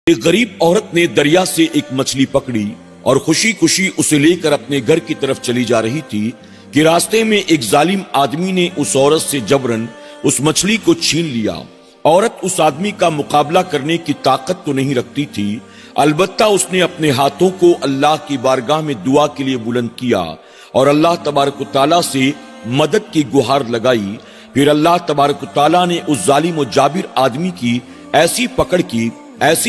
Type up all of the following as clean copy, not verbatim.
ایک غریب عورت نے دریا سے ایک مچھلی پکڑی اور خوشی خوشی اسے لے کر اپنے گھر کی طرف چلی جا رہی تھی کہ راستے میں ایک ظالم آدمی نے اس عورت سے جبرن اس مچھلی کو چھین لیا۔ عورت اس آدمی کا مقابلہ کرنے کی طاقت تو نہیں رکھتی تھی، البتہ اس نے اپنے ہاتھوں کو اللہ کی بارگاہ میں دعا کے لیے بلند کیا اور اللہ تبارک و تعالیٰ سے مدد کی گہار لگائی۔ پھر اللہ تبارک و تعالیٰ نے اس ظالم و جابر آدمی کی ایسی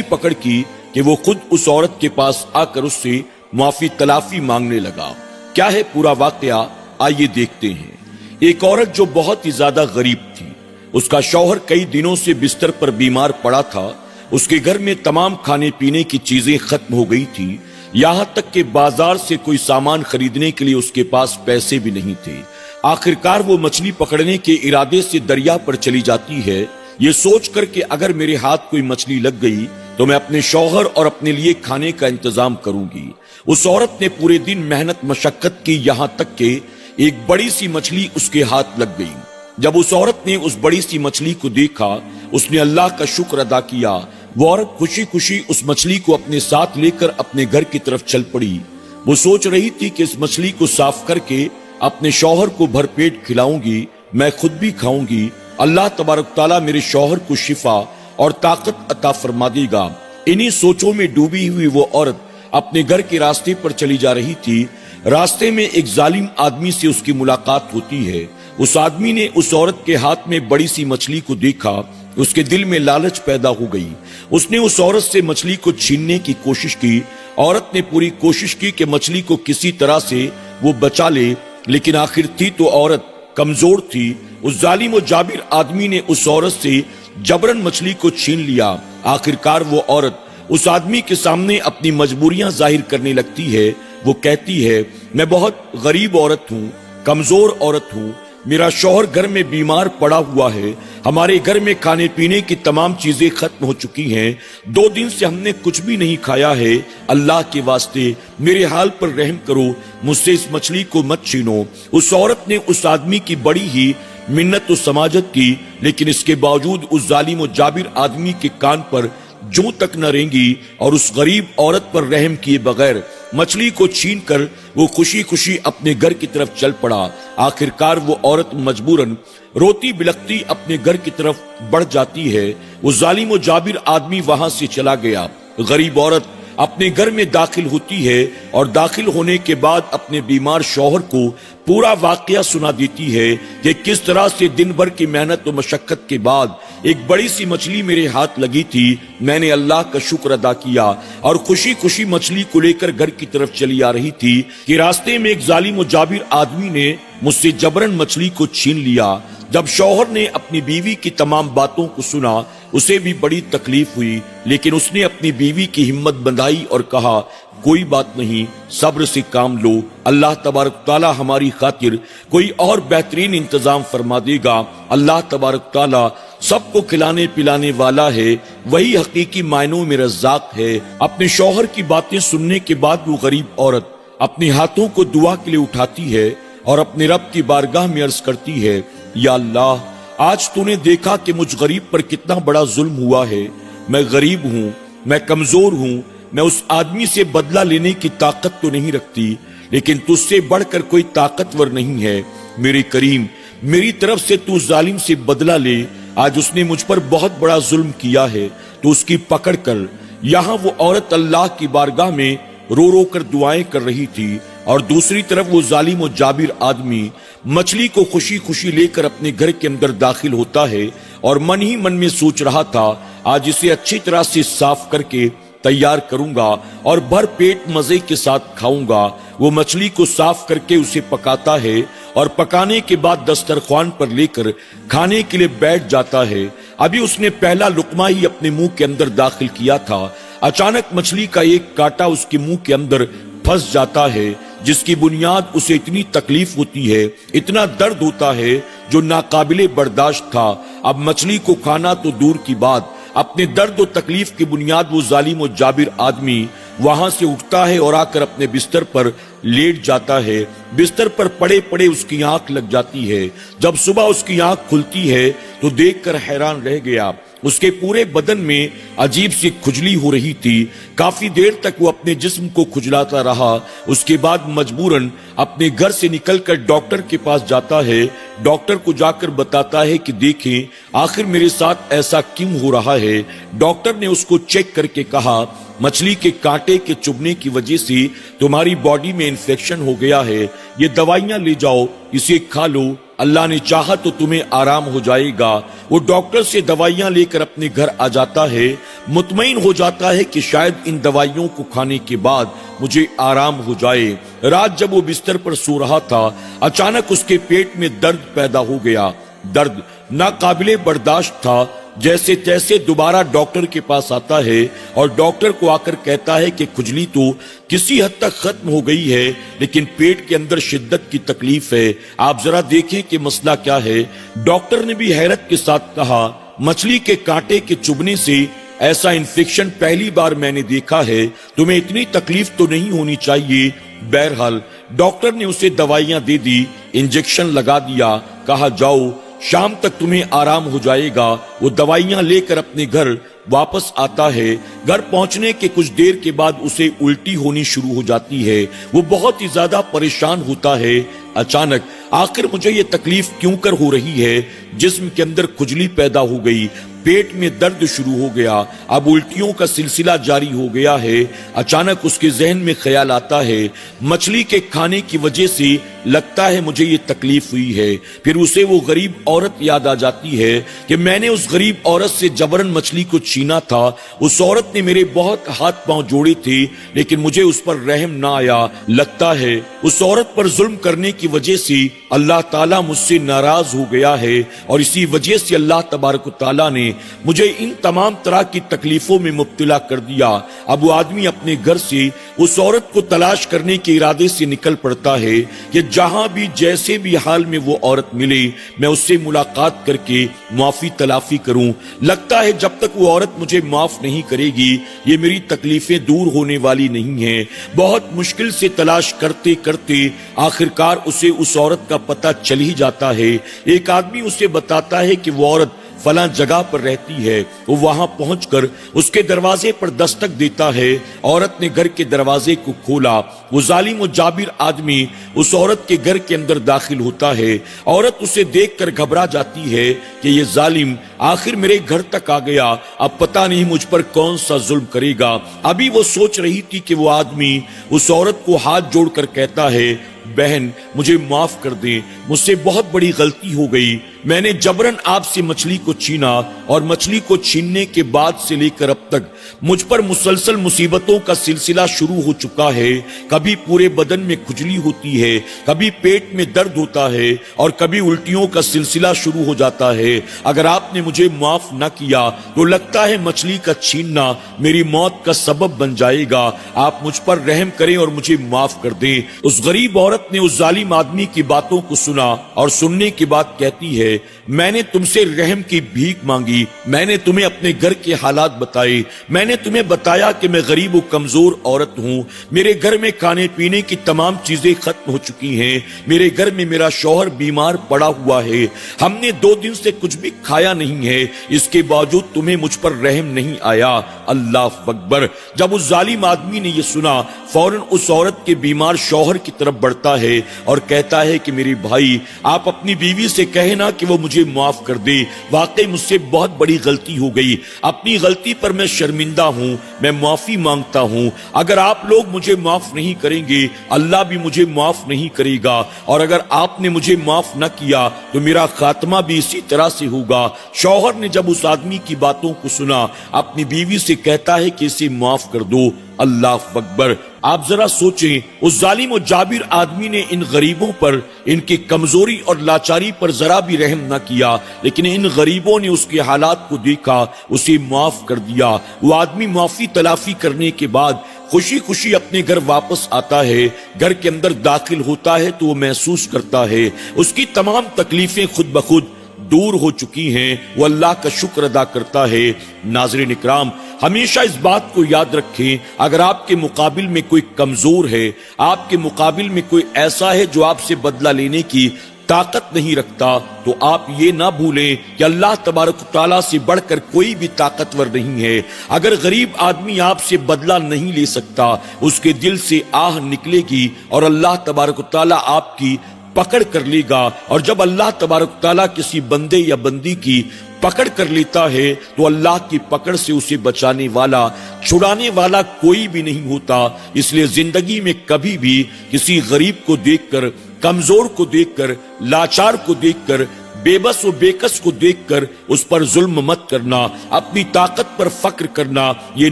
پکڑ کی کہ وہ خود اس عورت کے پاس آ کر اس سے معافی تلافی مانگنے لگا۔ کیا ہے پورا واقعہ، آئیے دیکھتے ہیں۔ ایک عورت جو بہت ہی زیادہ غریب تھی، اس کا شوہر کئی دنوں سے بستر پر بیمار پڑا تھا، اس کے گھر میں تمام کھانے پینے کی چیزیں ختم ہو گئی تھی، یہاں تک کہ بازار سے کوئی سامان خریدنے کے لیے اس کے پاس پیسے بھی نہیں تھے۔ آخرکار وہ مچھلی پکڑنے کے ارادے سے دریا پر چلی جاتی ہے، یہ سوچ کر کہ اگر میرے ہاتھ کوئی مچھلی لگ گئی تو میں اپنے شوہر اور اپنے لیے کھانے کا انتظام کروں گی۔ اس عورت نے پورے دن محنت مشقت کی، یہاں تک کہ ایک بڑی سی مچھلی اس کے ہاتھ لگ گئی۔ جب اس عورت نے اس بڑی سی مچھلی کو دیکھا، اس نے اللہ کا شکر ادا کیا۔ وہ عورت خوشی خوشی اس مچھلی کو اپنے ساتھ لے کر اپنے گھر کی طرف چل پڑی۔ وہ سوچ رہی تھی کہ اس مچھلی کو صاف کر کے اپنے شوہر کو بھر پیٹ کھلاؤں گی، میں خود بھی کھاؤں گی، اللہ تبارک تعالیٰ میرے شوہر کو شفا اور طاقت عطا فرما دے گا۔ انہی سوچوں میں ڈوبی ہوئی وہ عورت اپنے گھر کے راستے پر چلی جا رہی تھی۔ راستے میں ایک ظالم آدمی سے اس کی ملاقات ہوتی ہے۔ اس آدمی نے اس عورت کے ہاتھ میں بڑی سی مچھلی کو دیکھا، اس کے دل میں لالچ پیدا ہو گئی۔ اس نے اس عورت سے مچھلی کو چھیننے کی کوشش کی۔ عورت نے پوری کوشش کی کہ مچھلی کو کسی طرح سے وہ بچا لے، لیکن آخر تھی تو عورت کمزور تھی۔ اس ظالم و جابر آدمی نے اس عورت سے جبرن مچھلی کو چھین لیا۔ آخرکار وہ عورت اس آدمی کے سامنے اپنی مجبوریاں ظاہر کرنے لگتی ہے۔ وہ کہتی ہے، میں بہت غریب عورت ہوں، کمزور عورت ہوں، میرا شوہر گھر میں بیمار پڑا ہوا ہے، ہمارے گھر میں کھانے پینے کی تمام چیزیں ختم ہو چکی ہیں، 2 دن سے ہم نے کچھ بھی نہیں کھایا ہے، اللہ کے واسطے میرے حال پر رحم کرو، مجھ سے اس مچھلی کو مت چھینو۔ اس عورت نے اس آدمی کی بڑی ہی منت و سماجت کی، لیکن اس کے باوجود اس ظالم و جابر آدمی کے کان پر جوں تک نہ رینگی اور اس غریب عورت پر رحم کیے بغیر مچھلی کو چھین کر وہ خوشی خوشی اپنے گھر کی طرف چل پڑا۔ آخرکار وہ عورت مجبوراً روتی بلکتی اپنے گھر کی طرف بڑھ جاتی ہے۔ وہ ظالم و جابر آدمی وہاں سے چلا گیا۔ غریب عورت اپنے گھر میں داخل ہوتی ہے اور داخل ہونے کے بعد اپنے بیمار شوہر کو پورا واقعہ سنا دیتی ہے کہ کس طرح سے دن بھر کی محنت و مشقت کے بعد ایک بڑی سی مچھلی میرے ہاتھ لگی تھی، میں نے اللہ کا شکر ادا کیا اور خوشی خوشی مچھلی کو لے کر گھر کی طرف چلی آ رہی تھی کہ راستے میں ایک ظالم و جابر آدمی نے مجھ سے جبرن مچھلی کو چھین لیا۔ جب شوہر نے اپنی بیوی کی تمام باتوں کو سنا، اسے بھی بڑی تکلیف ہوئی، لیکن اس نے اپنی بیوی کی ہمت بندھائی اور کہا، کوئی بات نہیں، صبر سے کام لو، اللہ تبارک تعالیٰ ہماری خاطر کوئی اور بہترین انتظام فرما دے گا۔ اللہ تبارک تعالیٰ سب کو کھلانے پلانے والا ہے، وہی حقیقی معنوں میں رزاق ہے۔ اپنے شوہر کی باتیں سننے کے بعد وہ غریب عورت اپنے ہاتھوں کو دعا کے لیے اٹھاتی ہے اور اپنے رب کی بارگاہ میں عرض کرتی ہے، یا اللہ، آج تو نے دیکھا کہ مجھ غریب پر کتنا بڑا ظلم ہوا ہے، میں غریب ہوں، میں کمزور ہوں، میں اس آدمی سے بدلہ لینے کی طاقت تو نہیں رکھتی، لیکن تجھ سے بڑھ کر کوئی طاقتور نہیں ہے، میرے کریم، میری طرف سے تو ظالم سے بدلہ لے، آج اس نے مجھ پر بہت بڑا ظلم کیا ہے، تو اس کی پکڑ کر۔ یہاں وہ عورت اللہ کی بارگاہ میں رو رو کر دعائیں کر رہی تھی اور دوسری طرف وہ ظالم و جابر آدمی مچھلی کو خوشی خوشی لے کر اپنے گھر کے اندر داخل ہوتا ہے اور من ہی من میں سوچ رہا تھا، آج اسے اچھی طرح سے صاف کر کے تیار کروں گا اور بھر پیٹ مزے کے ساتھ کھاؤں گا۔ وہ مچھلی کو صاف کر کے اسے پکاتا ہے اور پکانے کے بعد دسترخوان پر لے کر کھانے کے لیے بیٹھ جاتا ہے۔ ابھی اس نے پہلا لقمہ ہی اپنے منہ کے اندر داخل کیا تھا، اچانک مچھلی کا ایک کانٹا اس کے منہ کے اندر پھنس جاتا ہے، جس کی بنیاد اسے اتنی تکلیف ہوتی ہے، اتنا درد ہوتا ہے جو ناقابل برداشت تھا۔ اب مچھلی کو کھانا تو دور کی بات، اپنے درد و تکلیف کی بنیاد وہ ظالم و جابر آدمی وہاں سے اٹھتا ہے اور آ کر اپنے بستر پر لیٹ جاتا ہے۔ بستر پر پڑے پڑے اس کی آنکھ لگ جاتی ہے۔ جب صبح اس کی آنکھ کھلتی ہے تو دیکھ کر حیران رہ گیا۔ اس کے پورے بدن میں عجیب سی کھجلی ہو رہی تھی۔ کافی دیر تک وہ اپنے جسم کو کھجلاتا رہا۔ اس کے بعد مجبوراً اپنے گھر سے نکل کر ڈاکٹر کے پاس جاتا ہے۔ ڈاکٹر کو جا کر بتاتا ہے کہ دیکھیں آخر میرے ساتھ ایسا کیوں ہو رہا ہے۔ ڈاکٹر نے اس کو چیک کر کے کہا مچھلی کے کانٹے کے چبھنے کی وجہ سے تمہاری باڈی میں انفیکشن ہو گیا ہے، یہ دوائیاں لے جاؤ، اسے کھا لو، اللہ نے چاہا تو تمہیں آرام ہو جائے گا۔ وہ ڈاکٹر سے دوائیاں لے کر اپنے گھر آ جاتا ہے، مطمئن ہو جاتا ہے کہ شاید ان دوائیوں کو کھانے کے بعد مجھے آرام ہو جائے۔ رات جب وہ بستر پر سو رہا تھا، اچانک اس کے پیٹ میں درد پیدا ہو گیا۔ درد ناقابل برداشت تھا۔ جیسے تیسے دوبارہ ڈاکٹر کے پاس آتا ہے اور ڈاکٹر کو آ کر کہتا ہے کہ کھجلی تو کسی حد تک ختم ہو گئی ہے لیکن پیٹ کے اندر شدت کی تکلیف ہے، آپ ذرا دیکھیں کہ مسئلہ کیا ہے۔ ڈاکٹر نے بھی حیرت کے ساتھ کہا مچھلی کے کانٹے کے چبھنے سے ایسا انفیکشن پہلی بار میں نے دیکھا ہے، تمہیں اتنی تکلیف تو نہیں ہونی چاہیے۔ بہرحال ڈاکٹر نے اسے دوائیاں دے دی، انجیکشن لگا دیا، کہا جاؤ شام تک تمہیں آرام ہو جائے گا۔ وہ دوائیاں لے کر اپنے گھر واپس آتا ہے۔ گھر پہنچنے کے کچھ دیر کے بعد اسے الٹی ہونی شروع ہو جاتی ہے۔ وہ بہت ہی زیادہ پریشان ہوتا ہے۔ اچانک آخر مجھے یہ تکلیف کیوں کر ہو رہی ہے؟ جسم کے اندر کھجلی پیدا ہو گئی، پیٹ میں درد شروع ہو گیا، اب الٹیوں کا سلسلہ جاری ہو گیا ہے۔ اچانک اس کے ذہن میں خیال آتا ہے مچھلی کے کھانے کی وجہ سے لگتا ہے مجھے یہ تکلیف ہوئی ہے۔ پھر اسے وہ غریب عورت یاد آ جاتی ہے کہ میں نے اس غریب عورت سے جبرن مچھلی کو چھینا تھا، اس عورت نے میرے بہت ہاتھ پاؤں جوڑے تھے لیکن مجھے اس پر رحم نہ آیا۔ لگتا ہے اس عورت پر ظلم کرنے کی وجہ سے اللہ تعالیٰ مجھ سے ناراض ہو گیا ہے اور اسی وجہ سے اللہ تبارک و تعالیٰ نے مجھے ان تمام طرح کی تکلیفوں میں مبتلا کر دیا۔ اب وہ آدمی اپنے گھر سے اس عورت کو تلاش کرنے کے ارادے سے نکل پڑتا ہے کہ جہاں بھی جیسے بھی حال میں وہ عورت ملے میں اس سے ملاقات کر کے معافی تلافی کروں۔ لگتا ہے جب تک وہ عورت مجھے معاف نہیں کرے گی یہ میری تکلیفیں دور ہونے والی نہیں ہیں۔ بہت مشکل سے تلاش کرتے کرتے آخرکار اسے اس عورت کا پتہ چل ہی جاتا ہے۔ ایک آدمی اسے بتاتا ہے کہ وہ عورت فلاں جگہ پر رہتی ہے۔ وہ وہاں پہنچ کر اس کے دروازے پر دستک دیتا ہے۔ عورت نے گھر کے دروازے کو کھولا۔ وہ ظالم و جابر آدمی اس عورت کے گھر کے اندر داخل ہوتا ہے۔ عورت اسے دیکھ کر گھبرا جاتی ہے کہ یہ ظالم آخر میرے گھر تک آ گیا، اب پتہ نہیں مجھ پر کون سا ظلم کرے گا۔ ابھی وہ سوچ رہی تھی کہ وہ آدمی اس عورت کو ہاتھ جوڑ کر کہتا ہے بہن مجھے معاف کر دیں، مجھ سے بہت بڑی غلطی ہو گئی، میں نے جبرن آپ سے مچھلی کو چھینا اور مچھلی کو چھیننے کے بعد سے لے کر اب تک مجھ پر مسلسل مصیبتوں کا سلسلہ شروع ہو چکا ہے۔ کبھی پورے بدن میں کھجلی ہوتی ہے، کبھی پیٹ میں درد ہوتا ہے اور کبھی الٹیوں کا سلسلہ شروع ہو جاتا ہے۔ اگر آپ نے مجھے معاف نہ کیا تو لگتا ہے مچھلی کا چھیننا میری موت کا سبب بن جائے گا، آپ مجھ پر رحم کریں اور مجھے معاف کر دیں۔ اس غریب عورت نے اس ظالم آدمی کی باتوں کو سنا اور سننے کے بعد کہتی ہے میں نے تم سے رحم کی بھیک مانگی، میں نے تمہیں اپنے گھر کے حالات بتائے، میں نے تمہیں بتایا کہ میں غریب و کمزور عورت ہوں، میرے گھر میں کھانے پینے کی تمام چیزیں ختم ہو چکی ہیں، میرے گھر میں میرا شوہر بیمار پڑا ہوا ہے، ہم نے 2 دن سے کچھ بھی کھایا نہیں ہے، اس کے باوجود تمہیں مجھ پر رحم نہیں آیا۔ اللہ اکبر۔ جب اس ظالم آدمی نے یہ سنا فوراً اس عورت کے بیمار شوہر کی طرف بڑھتا ہے اور کہتا ہے کہ میرے بھائی آپ اپنی بیوی سے کہنا کہ وہ مجھے معاف کر دے، واقعی مجھ سے بہت بڑی غلطی ہو گئی، اپنی غلطی پر میں شرمندہ ہوں، میں معافی مانگتا ہوں، اگر آپ لوگ مجھے معاف نہیں کریں گے اللہ بھی مجھے معاف نہیں کرے گا، اور اگر آپ نے مجھے معاف نہ کیا تو میرا خاتمہ بھی اسی طرح سے ہوگا۔ شوہر نے جب اس آدمی کی باتوں کو سنا اپنی بیوی سے کہتا ہے کہ اسے معاف کر دو۔ اللہ اکبر۔ آپ ذرا سوچیں اس ظالم و جابر آدمی نے ان غریبوں پر، ان کی کمزوری اور لاچاری پر ذرا بھی رحم نہ کیا، لیکن ان غریبوں نے اس کے حالات کو دیکھا، اسے معاف کر دیا۔ وہ آدمی معافی تلافی کرنے کے بعد خوشی خوشی اپنے گھر واپس آتا ہے۔ گھر کے اندر داخل ہوتا ہے تو وہ محسوس کرتا ہے اس کی تمام تکلیفیں خود بخود دور ہو چکی ہیں۔ وہ اللہ کا شکر ادا کرتا ہے۔ ناظرین اکرام، ہمیشہ اس بات کو یاد رکھیں اگر آپ کے مقابل میں کوئی کمزور ہے، آپ کے مقابل میں کوئی ایسا ہے جو آپ سے بدلہ لینے کی طاقت نہیں رکھتا تو آپ یہ نہ بھولیں کہ اللہ تبارک و تعالیٰ سے بڑھ کر کوئی بھی طاقتور نہیں ہے۔ اگر غریب آدمی آپ سے بدلہ نہیں لے سکتا، اس کے دل سے آہ نکلے گی اور اللہ تبارک و تعالیٰ آپ کی پکڑ کر لے گا، اور جب اللہ تبارک و تعالیٰ کسی بندے یا بندی کی پکڑ کر لیتا ہے تو اللہ کی پکڑ سے اسے بچانے والا، چھڑانے والا کوئی بھی نہیں ہوتا۔ اس لیے زندگی میں کبھی بھی کسی غریب کو دیکھ کر، کمزور کو دیکھ کر، لاچار کو دیکھ کر، بے بس و بے کس کو دیکھ کر اس پر ظلم مت کرنا، اپنی طاقت پر فخر کرنا۔ یہ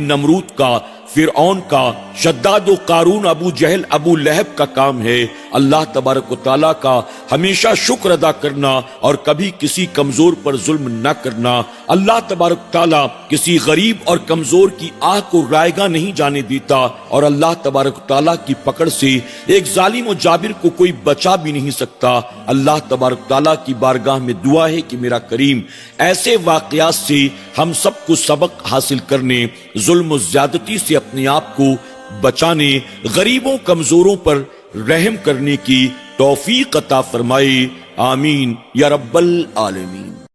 نمرود کا، فرعون کا، شداد و قارون، ابو جہل، ابو لہب کا کام ہے۔ اللہ تبارک و تعالیٰ کا ہمیشہ شکر ادا کرنا اور کبھی کسی کمزور پر ظلم نہ کرنا۔ اللہ تبارک و تعالیٰ کسی غریب اور کمزور کی آہ کو رائیگاں نہیں جانے دیتا، اور اللہ تبارک و تعالیٰ کی پکڑ سے ایک ظالم و جابر کو کوئی بچا بھی نہیں سکتا۔ اللہ تبارک و تعالیٰ کی بارگاہ میں دعا ہے کہ میرا کریم ایسے واقعات سے ہم سب کو سبق حاصل کرنے، ظلم و زیادتی سے اپنے آپ کو بچانے، غریبوں کمزوروں پر رحم کرنے کی توفیق عطا فرمائے۔ آمین یا رب العالمین۔